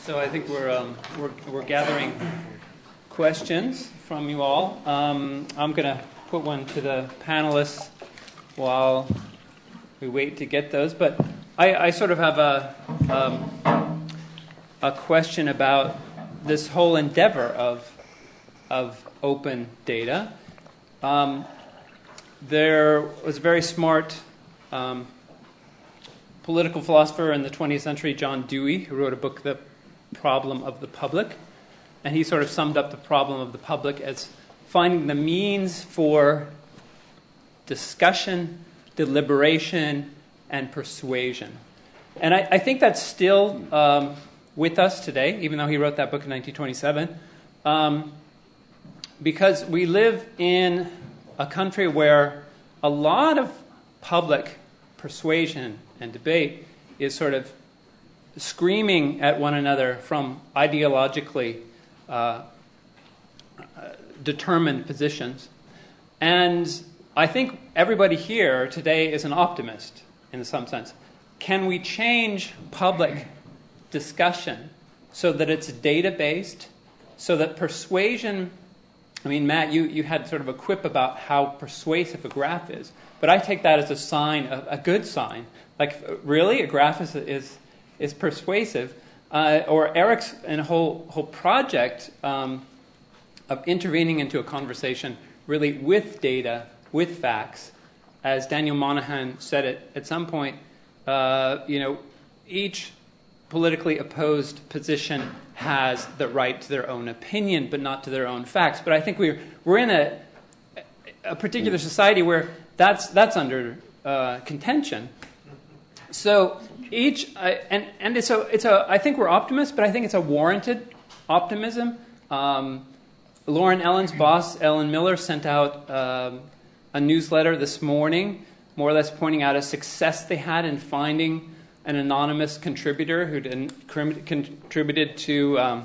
So I think we're gathering questions from you all. I'm going to put one to the panelists while we wait to get those. But I sort of have a question about this whole endeavor of open data. There was a very smart political philosopher in the 20th century, John Dewey, who wrote a book, The Problem of the Public. And he sort of summed up the problem of the public as finding the means for discussion, deliberation, and persuasion. And I think that's still with us today, even though he wrote that book in 1927, because we live in a country where a lot of public persuasion and debate is sort of screaming at one another from ideologically determined positions. And I think everybody here today is an optimist in some sense. Can we change public discussion so that it's data-based, so that persuasion... I mean, Matt, you had sort of a quip about how persuasive a graph is, but I take that as a sign, a good sign. Like, really, a graph is persuasive? Or Eric's and whole project of intervening into a conversation really with data, with facts. As Daniel Monahan said it at some point, each politically opposed position has the right to their own opinion, but not to their own facts. But I think we're in a particular society where that's under contention. So I think we're optimists, but I think it's a warranted optimism. Lauren Ellen's boss, Ellen Miller, sent out a newsletter this morning, more or less pointing out a success they had in finding an anonymous contributor who contributed to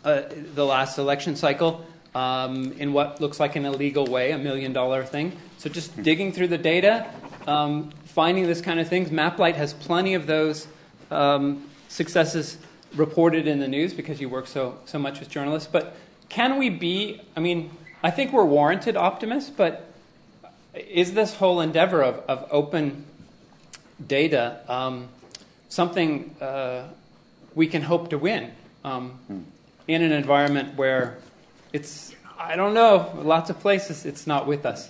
the last election cycle in what looks like an illegal way, $1 million thing. So just digging through the data, finding this kind of things. Maplight has plenty of those successes reported in the news because you work so much with journalists. But can we be, I think we're warranted optimists, but is this whole endeavor of open data something we can hope to win in an environment where it's, I don't know, lots of places it's not with us?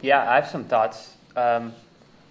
Yeah, I have some thoughts. Some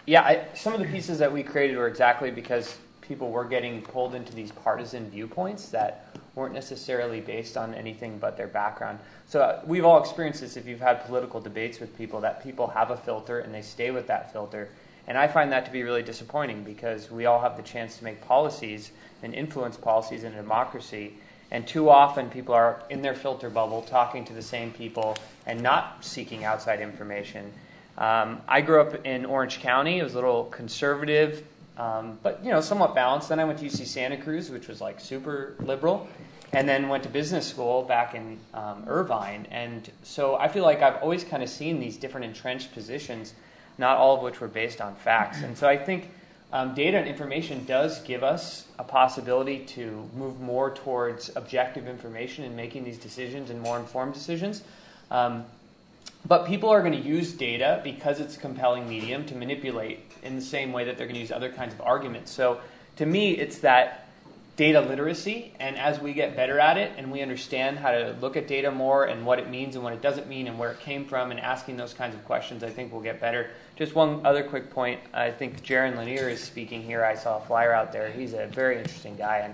of the pieces that we created were exactly because people were getting pulled into these partisan viewpoints that weren't necessarily based on anything but their background. So we've all experienced this if you've had political debates with people, that people have a filter and they stay with that filter. And I find that to be really disappointing because we all have the chance to make policies and influence policies in a democracy. And too often people are in their filter bubble talking to the same people and not seeking outside information. I grew up in Orange County. It was a little conservative, but somewhat balanced. Then I went to UC Santa Cruz, which was like super liberal, and then went to business school back in Irvine. And so I feel like I've always kind of seen these different entrenched positions, not all of which were based on facts. And so I think data and information does give us a possibility to move more towards objective information in making these decisions and more informed decisions. But people are going to use data because it's a compelling medium to manipulate in the same way that they're going to use other kinds of arguments. So to me, it's that data literacy, and as we get better at it and we understand how to look at data more and what it means and what it doesn't mean and where it came from and asking those kinds of questions, I think we'll get better. Just one other quick point. I think Jaron Lanier is speaking here. I saw a flyer out there. He's a very interesting guy,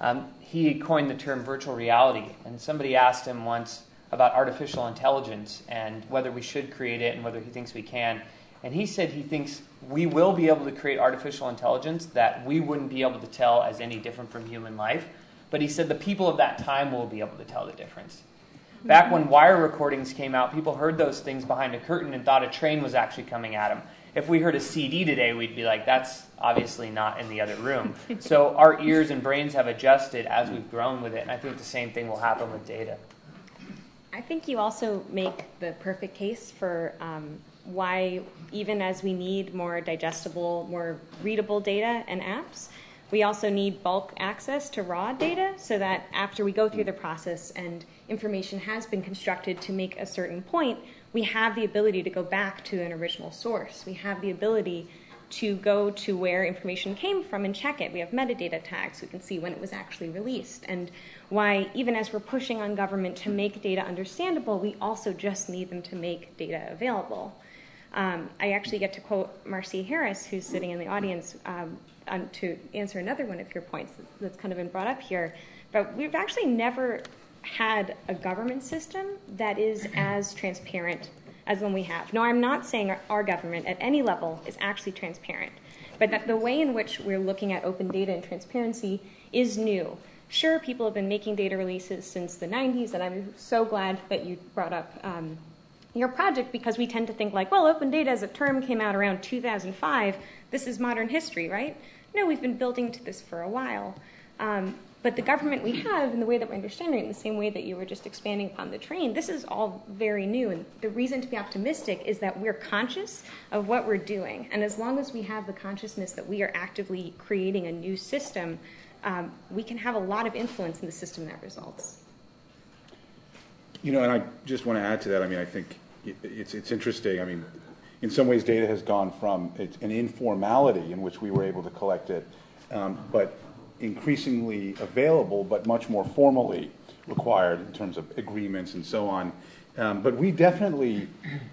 and he coined the term virtual reality. And somebody asked him once about artificial intelligence and whether we should create it and whether he thinks we can. And he said he thinks we will be able to create artificial intelligence that we wouldn't be able to tell as any different from human life. But he said the people of that time will be able to tell the difference. Back when wire recordings came out, people heard those things behind a curtain and thought a train was actually coming at them. If we heard a CD today, we'd be like, that's obviously not in the other room. So our ears and brains have adjusted as we've grown with it. And I think the same thing will happen with data. I think you also make the perfect case for why even as we need more digestible, more readable data and apps, we also need bulk access to raw data so that after we go through the process and information has been constructed to make a certain point, we have the ability to go back to an original source. We have the ability to go to where information came from and check it. We have metadata tags. We can see when it was actually released. And why, even as we're pushing on government to make data understandable, we also just need them to make data available. I actually get to quote Marcy Harris, who's sitting in the audience, to answer another one of your points that's kind of been brought up here. But we've actually never had a government system that is as transparent as one we have. No, I'm not saying our government at any level is actually transparent, but that the way in which we're looking at open data and transparency is new. Sure, people have been making data releases since the 90s, and I'm so glad that you brought up your project, because we tend to think like, well, open data as a term came out around 2005. This is modern history, right? No, we've been building to this for a while. But the government we have, and the way that we're understanding it, in the same way that you were just expanding upon the train, this is all very new. And the reason to be optimistic is that we're conscious of what we're doing. And as long as we have the consciousness that we are actively creating a new system, we can have a lot of influence in the system that results. And I just want to add to that. I mean, I think it's interesting. I mean, in some ways, data has gone from an informality in which we were able to collect it, but increasingly available, but much more formally required in terms of agreements and so on. But we definitely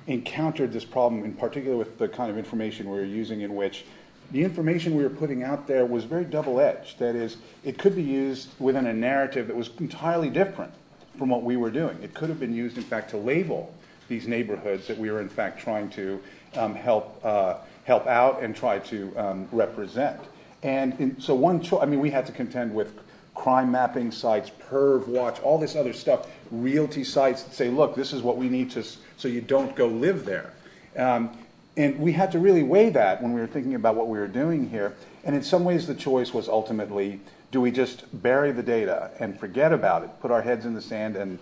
encountered this problem, in particular with the kind of information we were using, in which the information we were putting out there was very double-edged. That is, it could be used within a narrative that was entirely different from what we were doing. It could have been used, in fact, to label these neighborhoods that we were, in fact, trying to help out and try to represent. And so we had to contend with crime mapping sites, Perv Watch, all this other stuff, realty sites that say, look, this is what we need so you don't go live there. And we had to really weigh that when we were thinking about what we were doing here. And in some ways, the choice was ultimately, do we just bury the data and forget about it, put our heads in the sand and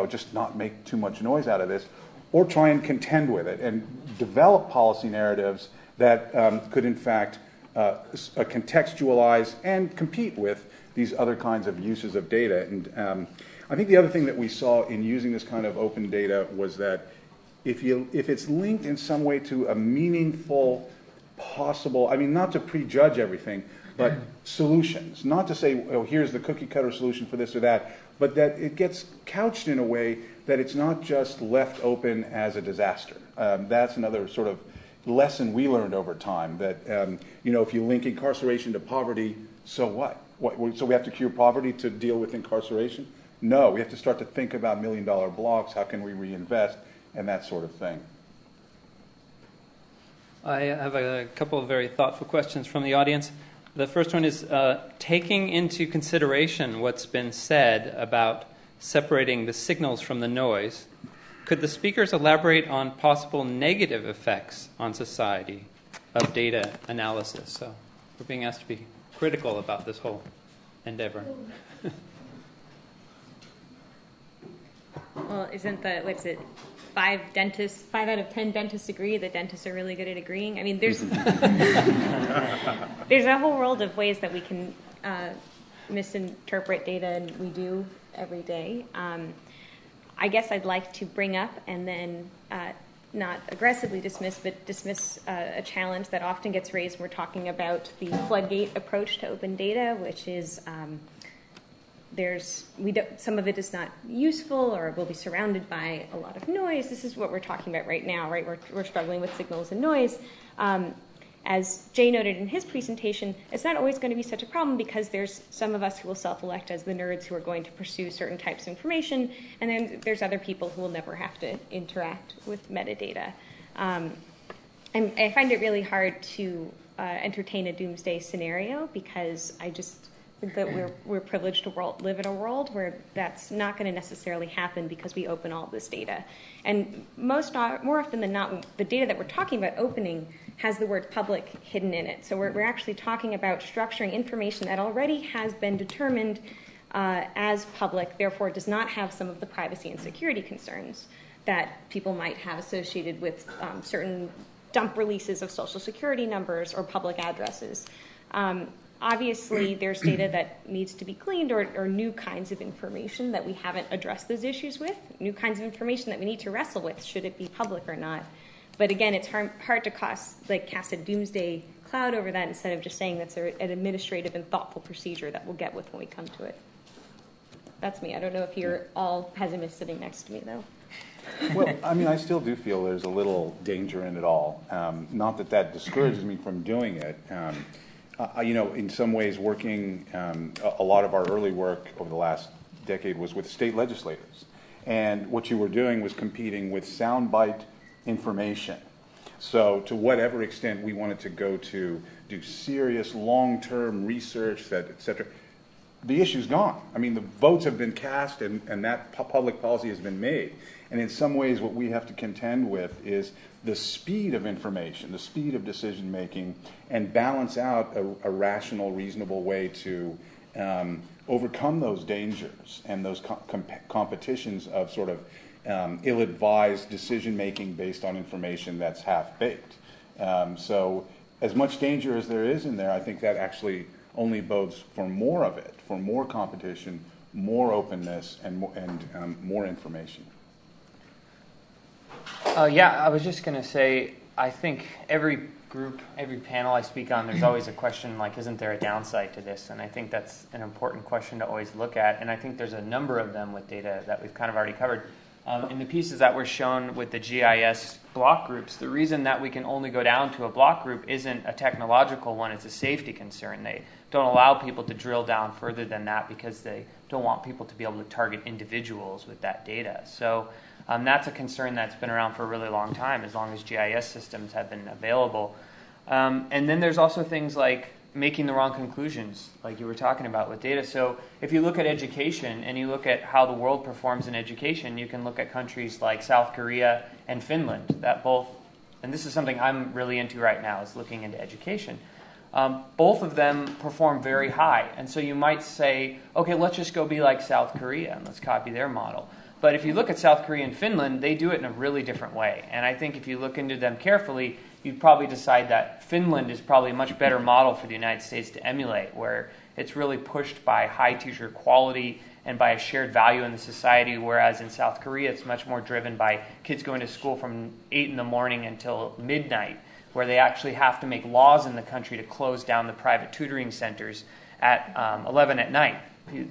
just not make too much noise out of this, or try and contend with it and develop policy narratives that could, in fact, contextualize and compete with these other kinds of uses of data. And I think the other thing that we saw in using this kind of open data was that if it's linked in some way to a meaningful possible, I mean, not to prejudge everything, but solutions, not to say, oh, here's the cookie cutter solution for this or that, but that it gets couched in a way that it's not just left open as a disaster. That's another sort of lesson we learned over time, that if you link incarceration to poverty, so what? So we have to cure poverty to deal with incarceration? No, we have to start to think about million-dollar blocks. How can we reinvest, and that sort of thing. I have a couple of very thoughtful questions from the audience. The first one is taking into consideration what's been said about separating the signals from the noise. Could the speakers elaborate on possible negative effects on society of data analysis? So we're being asked to be critical about this whole endeavor. Well, isn't what's it, 5 out of 10 dentists agree that dentists are really good at agreeing? I mean, there's there's a whole world of ways that we can misinterpret data, and we do every day. I guess I'd like to bring up and then not aggressively dismiss, but dismiss a challenge that often gets raised when we're talking about the floodgate approach to open data, which is some of it is not useful or will be surrounded by a lot of noise. This is what we're talking about right now, right? We're struggling with signals and noise. As Jay noted in his presentation, it's not always going to be such a problem because there's some of us who will self-elect as the nerds who are going to pursue certain types of information, and then there's other people who will never have to interact with metadata. And I find it really hard to entertain a doomsday scenario because I just think that we're privileged to live in a world where that's not going to necessarily happen because we open all this data. And more often than not, the data that we're talking about opening has the word public hidden in it. So we're actually talking about structuring information that already has been determined as public, therefore does not have some of the privacy and security concerns. that people might have associated with certain dump releases of social security numbers or public addresses. Obviously, there's data that needs to be cleaned or new kinds of information that we haven't addressed those issues with, new kinds of information that we need to wrestle with, should it be public or not. But again, it's hard to cast a doomsday cloud over that instead of just saying that's an administrative and thoughtful procedure that we'll get with when we come to it. That's me. I don't know if you're all pessimists sitting next to me, though. Well, I mean, I still do feel there's a little danger in it all. Not that that discourages me from doing it. In some ways, working, a lot of our early work over the last decade was with state legislators. And what you were doing was competing with soundbite information. So to whatever extent we wanted to go to do serious long-term research, et cetera, the issue's gone. I mean, the votes have been cast and that public policy has been made. And in some ways, what we have to contend with is the speed of information, the speed of decision making, and balance out a rational, reasonable way to overcome those dangers and those competitions of sort of ill-advised decision making based on information that's half-baked. So as much danger as there is in there, I think that actually only bodes for more of it, for more competition, more openness, and more information. I was just going to say, I think every group, every panel I speak on, there's always a question like, isn't there a downside to this? And I think that's an important question to always look at. And I think there's a number of them with data that we've kind of already covered. In the pieces that were shown with the GIS block groups, the reason that we can only go down to a block group isn't a technological one, it's a safety concern. They don't allow people to drill down further than that because they don't want people to be able to target individuals with that data. So that's a concern that's been around for a really long time, as long as GIS systems have been available. And then there's also things like making the wrong conclusions, like you were talking about with data. So if you look at education and you look at how the world performs in education, you can look at countries like South Korea and Finland that both, and this is something I'm really into right now, is looking into education. Both of them perform very high. And so you might say, okay, let's just go be like South Korea and let's copy their model. But if you look at South Korea and Finland, they do it in a really different way. And I think if you look into them carefully, you'd probably decide that Finland is probably a much better model for the United States to emulate, where it's really pushed by high teacher quality and by a shared value in the society, whereas in South Korea, it's much more driven by kids going to school from 8 in the morning until midnight, where they actually have to make laws in the country to close down the private tutoring centers at 11 at night.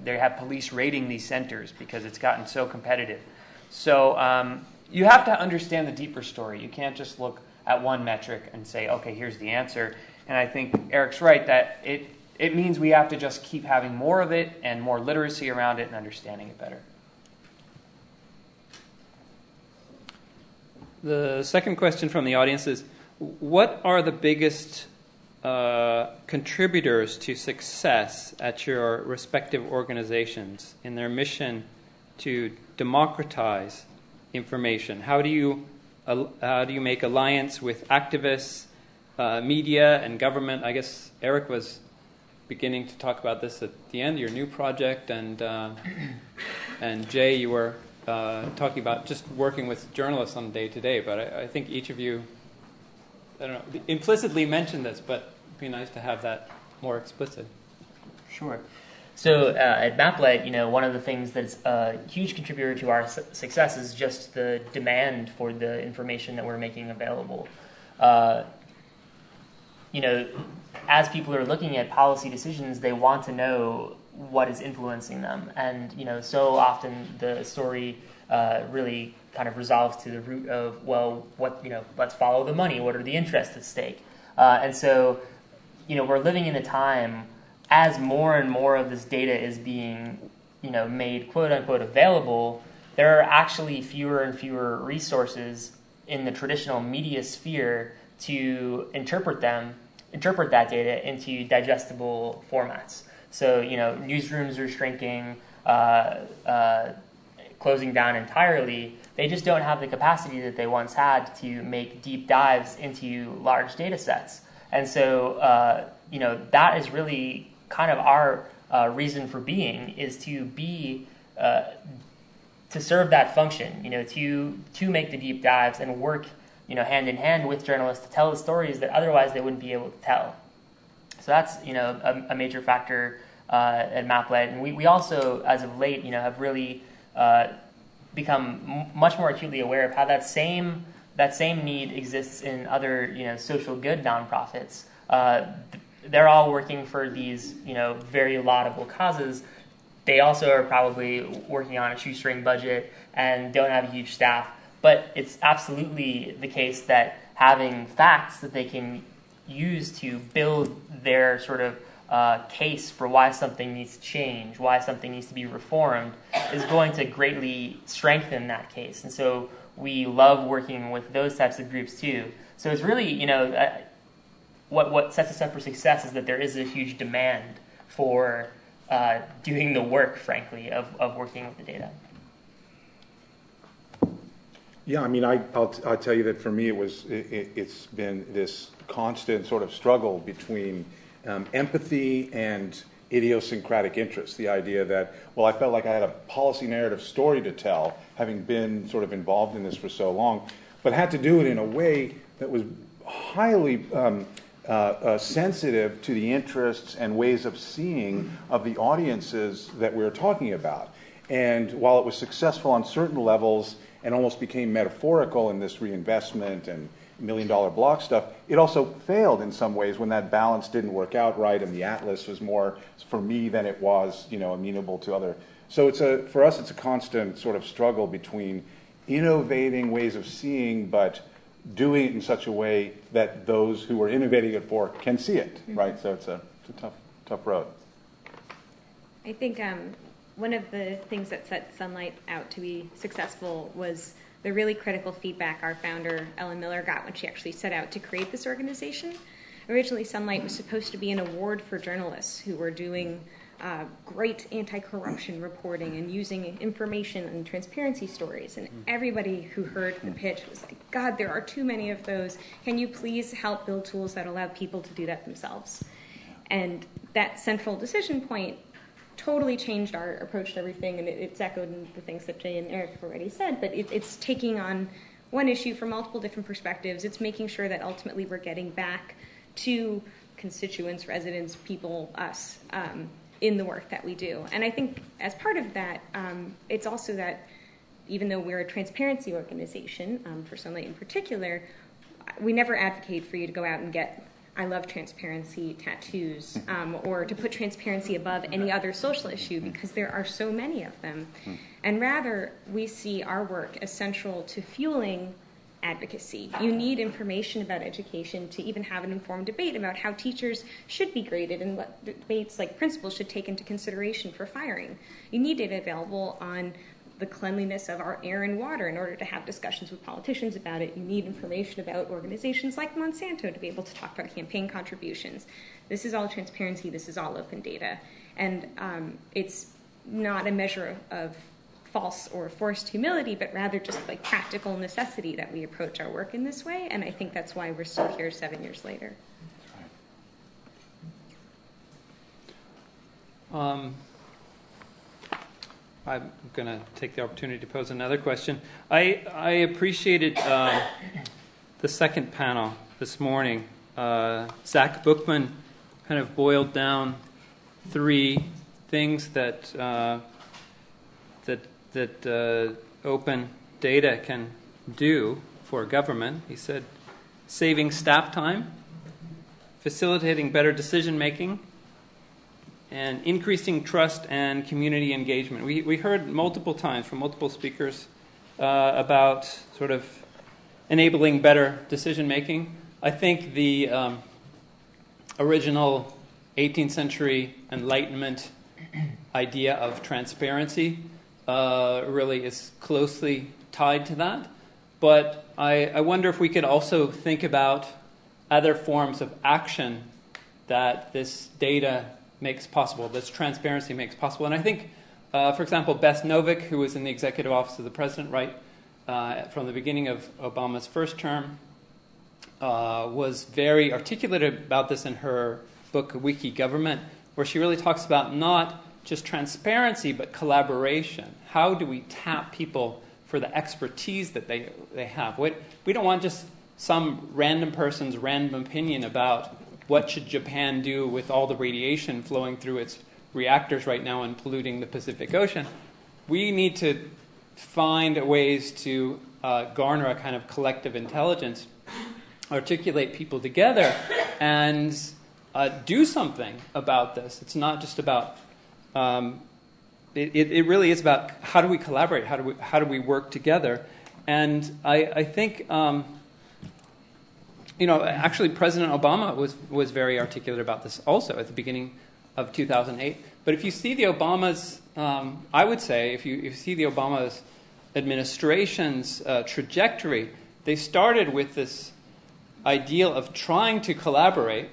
They have police raiding these centers because it's gotten so competitive. So you have to understand the deeper story. You can't just look at one metric and say, okay, here's the answer. And I think Eric's right that it means we have to just keep having more of it and more literacy around it and understanding it better. The second question from the audience is, what are the biggest contributors to success at your respective organizations in their mission to democratize information? How do you make alliance with activists, media, and government? I guess Eric was beginning to talk about this at the end, your new project, and Jay, you were talking about just working with journalists on day-to-day, but I think each of you, I don't know, implicitly mentioned this, but it'd be nice to have that more explicit. Sure. So at MapLight, one of the things that's a huge contributor to our success is just the demand for the information that we're making available. As people are looking at policy decisions, they want to know what is influencing them. And, so often the story really kind of resolves to the root of, well, let's follow the money. What are the interests at stake? And so, we're living in a time as more and more of this data is being, made quote unquote available, there are actually fewer and fewer resources in the traditional media sphere to interpret that data into digestible formats. So, newsrooms are shrinking, closing down entirely. They just don't have the capacity that they once had to make deep dives into large data sets. And so, that is really kind of our reason for being, is to to serve that function, to make the deep dives and work, hand in hand with journalists to tell the stories that otherwise they wouldn't be able to tell. So that's, a major factor at MapLed. And we also, as of late, have really become much more acutely aware of how that same need exists in other, social good nonprofits. They're all working for these, very laudable causes. They also are probably working on a shoestring budget and don't have a huge staff. But it's absolutely the case that having facts that they can use to build their sort of case for why something needs to change, why something needs to be reformed, is going to greatly strengthen that case. And so we love working with those types of groups too. So it's really, what sets us up for success is that there is a huge demand for doing the work, frankly, of working with the data. Yeah, I mean, I'll tell you that for me, it's been this constant sort of struggle between empathy and idiosyncratic interest. The idea that, well, I felt like I had a policy narrative story to tell, having been sort of involved in this for so long, but had to do it in a way that was highly sensitive to the interests and ways of seeing of the audiences that we were talking about. And while it was successful on certain levels and almost became metaphorical in this reinvestment and million-dollar block stuff, it also failed in some ways when that balance didn't work out right, and the atlas was more for me than it was, amenable to other. So for us, it's a constant sort of struggle between innovating ways of seeing, but doing it in such a way that those who we're innovating it for can see it, right? So it's a tough road. I think one of the things that set Sunlight out to be successful was the really critical feedback our founder, Ellen Miller, got when she actually set out to create this organization. Originally, Sunlight was supposed to be an award for journalists who were doing great anti-corruption reporting and using information and transparency stories. And everybody who heard the pitch was like, God, there are too many of those. Can you please help build tools that allow people to do that themselves? And that central decision point totally changed our approach to everything, and it's echoed in the things that Jay and Eric have already said, but it's taking on one issue from multiple different perspectives. It's making sure that ultimately we're getting back to constituents, residents, people, us, in the work that we do. And I think as part of that, it's also that even though we're a transparency organization, for Sunlight in particular, we never advocate for you to go out and get I love transparency tattoos, or to put transparency above any other social issue, because there are so many of them. And rather, we see our work as central to fueling advocacy. You need information about education to even have an informed debate about how teachers should be graded and what debates like principals should take into consideration for firing. You need data available on the cleanliness of our air and water in order to have discussions with politicians about it. You need information about organizations like Monsanto to be able to talk about campaign contributions. This is all transparency. This is all open data. And it's not a measure of false or forced humility, but rather just like practical necessity that we approach our work in this way. And I think that's why we're still here 7 years later. I'm going to take the opportunity to pose another question. I appreciated the second panel this morning. Zach Bookman kind of boiled down 3 things that open data can do for government. He said saving staff time, facilitating better decision making, and increasing trust and community engagement. We heard multiple times from multiple speakers about sort of enabling better decision making. I think the original 18th century Enlightenment idea of transparency really is closely tied to that. But I wonder if we could also think about other forms of action that this data makes possible, this transparency makes possible. And I think, for example, Beth Novick, who was in the Executive Office of the President from the beginning of Obama's first term, was very articulate about this in her book, Wiki Government, where she really talks about not just transparency, but collaboration. How do we tap people for the expertise that they have? We don't want just some random person's random opinion about what should Japan do with all the radiation flowing through its reactors right now and polluting the Pacific Ocean. We need to find ways to garner a kind of collective intelligence, articulate people together, and do something about this. It's not just about it really is about how do we collaborate, how do we work together. And I think actually President Obama was very articulate about this also at the beginning of 2008. But if you see the Obama's, I would say, if you see the Obama's administration's trajectory, they started with this ideal of trying to collaborate,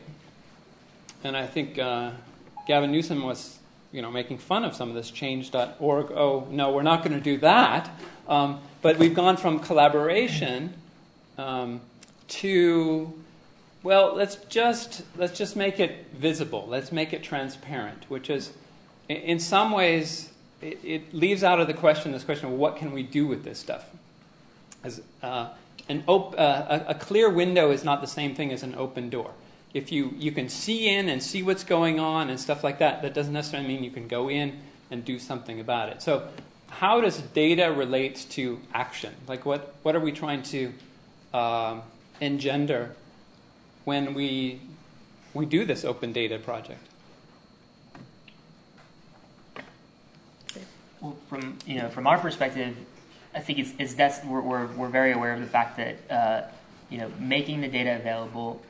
and I think Gavin Newsom was making fun of some of this change.org. Oh, no, we're not going to do that. But we've gone from collaboration to, well, let's just make it visible. Let's make it transparent, which is, in some ways, it leaves out of the question this question of what can we do with this stuff. As, a clear window is not the same thing as an open door. If you can see in and see what's going on and stuff like that, that doesn't necessarily mean you can go in and do something about it. So how does data relate to action? Like what are we trying to engender when we do this open data project? Well, from our perspective, I think we're very aware of the fact that making the data available,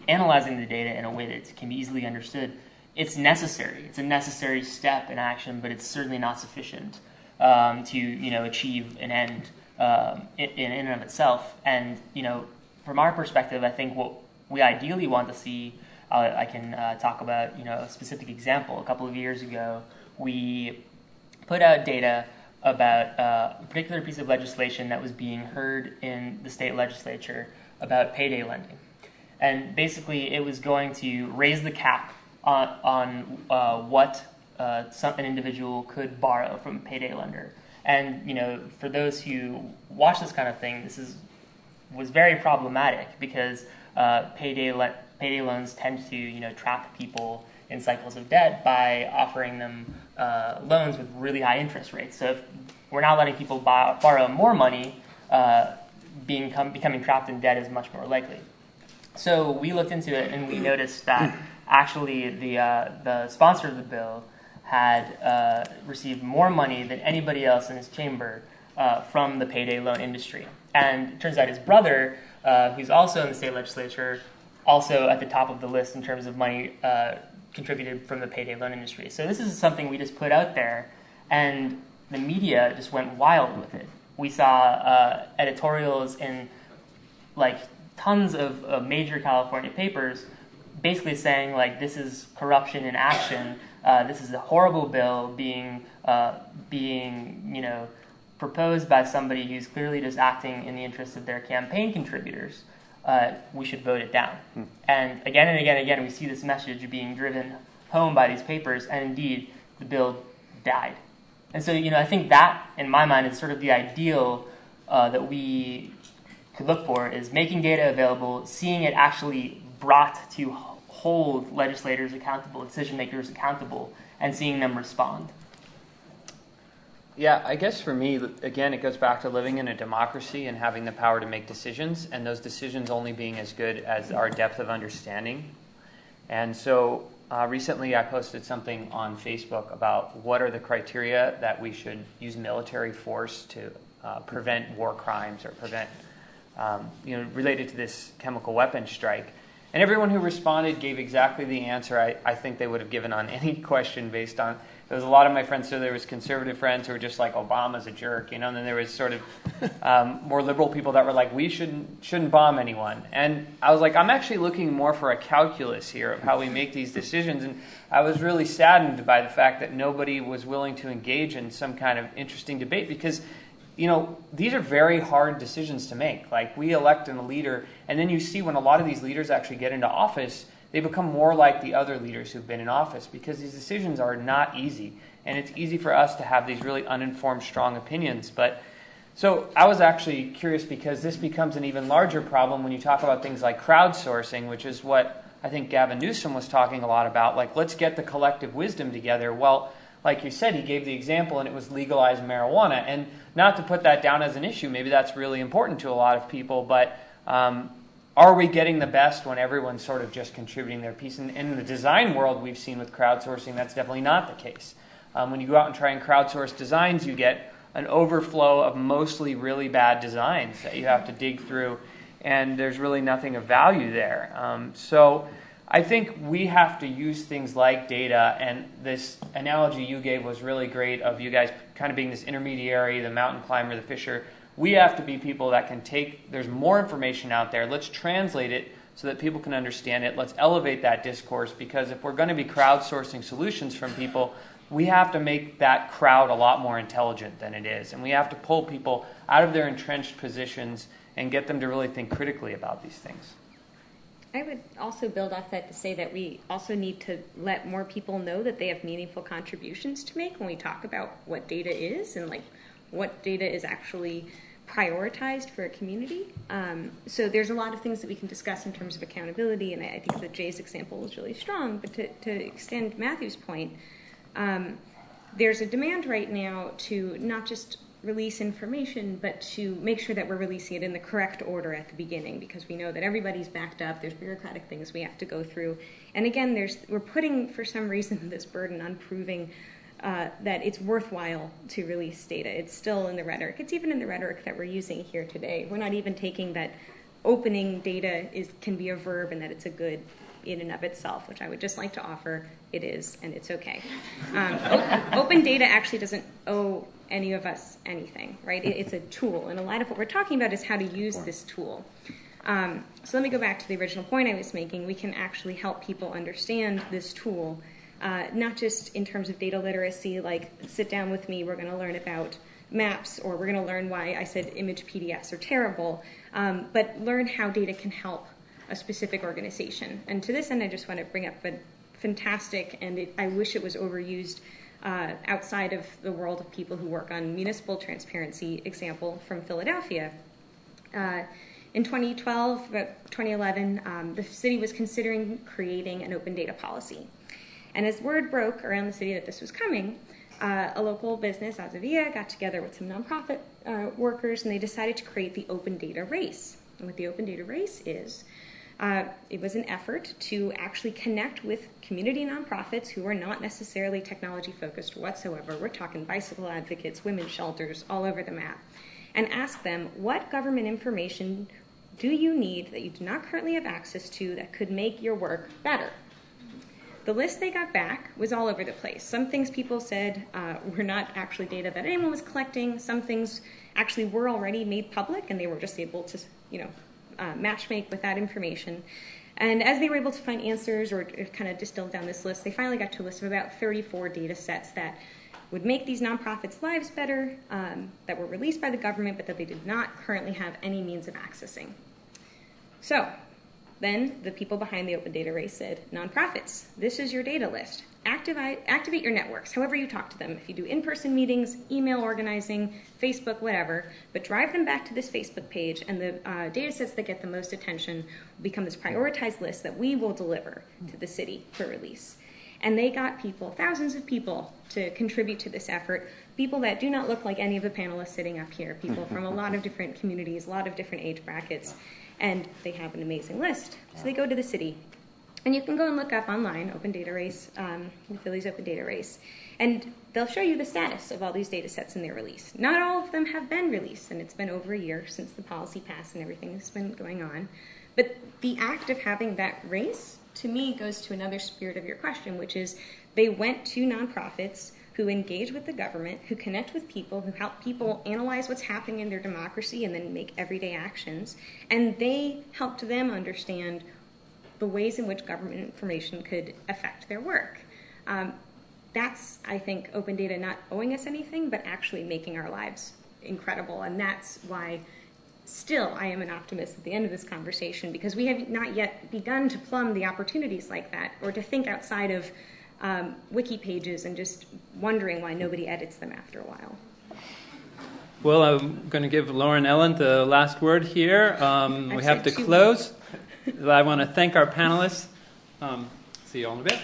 analyzing the data in a way that can be easily understood, it's necessary. It's a necessary step in action, but it's certainly not sufficient to achieve an end in and of itself. And from our perspective, I think what we ideally want to see, I can talk about a specific example. A couple of years ago, we put out data about a particular piece of legislation that was being heard in the state legislature about payday lending. And basically, it was going to raise the cap on what an individual could borrow from a payday lender. And for those who watch this kind of thing, was very problematic because payday loans tend to trap people in cycles of debt by offering them loans with really high interest rates. So if we're not letting people borrow more money, becoming trapped in debt is much more likely. So we looked into it and we noticed that actually the sponsor of the bill had received more money than anybody else in his chamber from the payday loan industry. And it turns out his brother, who's also in the state legislature, also at the top of the list in terms of money contributed from the payday loan industry. So this is something we just put out there, and the media just went wild with it. We saw editorials in tons of major California papers basically saying this is corruption in action. This is a horrible bill being proposed by somebody who's clearly just acting in the interest of their campaign contributors. We should vote it down. And again, we see this message being driven home by these papers, and indeed, the bill died. And so, I think that, in my mind, is sort of the ideal that we could look for, is making data available, seeing it actually brought to hold legislators accountable, decision makers accountable, and seeing them respond. Yeah, I guess for me, again, it goes back to living in a democracy and having the power to make decisions, and those decisions only being as good as our depth of understanding. And so recently I posted something on Facebook about what are the criteria that we should use military force to prevent war crimes or prevent, related to this chemical weapons strike. And everyone who responded gave exactly the answer I think they would have given on any question based on. There was a lot of my friends, so there was conservative friends who were just like, Obama's a jerk, and then there was sort of more liberal people that were like, we shouldn't bomb anyone. And I was like, I'm actually looking more for a calculus here of how we make these decisions. And I was really saddened by the fact that nobody was willing to engage in some kind of interesting debate because, these are very hard decisions to make. Like, we elect a leader, and then you see when a lot of these leaders actually get into office, they become more like the other leaders who've been in office, because these decisions are not easy. And it's easy for us to have these really uninformed, strong opinions. But so I was actually curious, because this becomes an even larger problem when you talk about things like crowdsourcing, which is what I think Gavin Newsom was talking a lot about. Like, let's get the collective wisdom together. Well, like you said, he gave the example, and it was legalized marijuana. And not to put that down as an issue, maybe that's really important to a lot of people, but are we getting the best when everyone's sort of just contributing their piece? And in the design world, we've seen with crowdsourcing, that's definitely not the case. When you go out and try and crowdsource designs, you get an overflow of mostly really bad designs that you have to dig through, and there's really nothing of value there. So I think we have to use things like data, and this analogy you gave was really great, of you guys kind of being this intermediary, the mountain climber, the fisher. We have to be people that can take, there's more information out there, let's translate it so that people can understand it, let's elevate that discourse, because if we're going to be crowdsourcing solutions from people, we have to make that crowd a lot more intelligent than it is. And we have to pull people out of their entrenched positions and get them to really think critically about these things. I would also build off that to say that we also need to let more people know that they have meaningful contributions to make when we talk about what data is, and like what data is actually prioritized for a community. So there's a lot of things that we can discuss in terms of accountability, and I think that Jay's example was really strong. But to extend Matthew's point, there's a demand right now to not just release information, but to make sure that we're releasing it in the correct order at the beginning, because we know that everybody's backed up, there's bureaucratic things we have to go through. And again, we're putting, for some reason, this burden on proving that it's worthwhile to release data. It's still in the rhetoric. It's even in the rhetoric that we're using here today. We're not even taking that opening data can be a verb and that it's a good in and of itself, which I would just like to offer. It is, and it's okay. Open data actually doesn't owe any of us anything, right? It's a tool, and a lot of what we're talking about is how to use this tool. So let me go back to the original point I was making. We can actually help people understand this tool, not just in terms of data literacy, like sit down with me, we're going to learn about maps, or we're going to learn why I said image PDFs are terrible, but learn how data can help a specific organization. And to this end, I just want to bring up a fantastic, and I wish it was overused outside of the world of people who work on municipal transparency example from Philadelphia. In 2012, 2011, the city was considering creating an open data policy. And as word broke around the city that this was coming, a local business, Azavia, got together with some nonprofit workers, and they decided to create the open data race. And what the open data race is, it was an effort to actually connect with community nonprofits who are not necessarily technology focused whatsoever. We're talking bicycle advocates, women's shelters, all over the map. And ask them, what government information do you need that you do not currently have access to that could make your work better? The list they got back was all over the place. Some things people said were not actually data that anyone was collecting. Some things actually were already made public, and they were just able to, matchmake with that information. And as they were able to find answers or kind of distill down this list, they finally got to a list of about 34 data sets that would make these nonprofits' lives better, that were released by the government, but that they did not currently have any means of accessing. So then the people behind the open data race said, nonprofits, this is your data list. Activate your networks, however you talk to them. If you do in-person meetings, email organizing, Facebook, whatever, but drive them back to this Facebook page, and the data sets that get the most attention will become this prioritized list that we will deliver to the city for release. And they got people, thousands of people, to contribute to this effort, people that do not look like any of the panelists sitting up here, people from a lot of different communities, a lot of different age brackets, and they have an amazing list. So they go to the city. And you can go and look up online, Open Data Race, the Philly's Open Data Race, and they'll show you the status of all these data sets in their release. Not all of them have been released, and it's been over a year since the policy passed and everything that's been going on. But the act of having that race, to me, goes to another spirit of your question, which is they went to nonprofits who engage with the government, who connect with people, who help people analyze what's happening in their democracy and then make everyday actions, and they helped them understand the ways in which government information could affect their work. That's, I think, open data not owing us anything, but actually making our lives incredible. And that's why still, I am an optimist at the end of this conversation because we have not yet begun to plumb the opportunities like that or to think outside of wiki pages and just wondering why nobody edits them after a while. Well, I'm going to give Lauren Ellen the last word here. We have to close. I want to thank our panelists. See you all in a bit.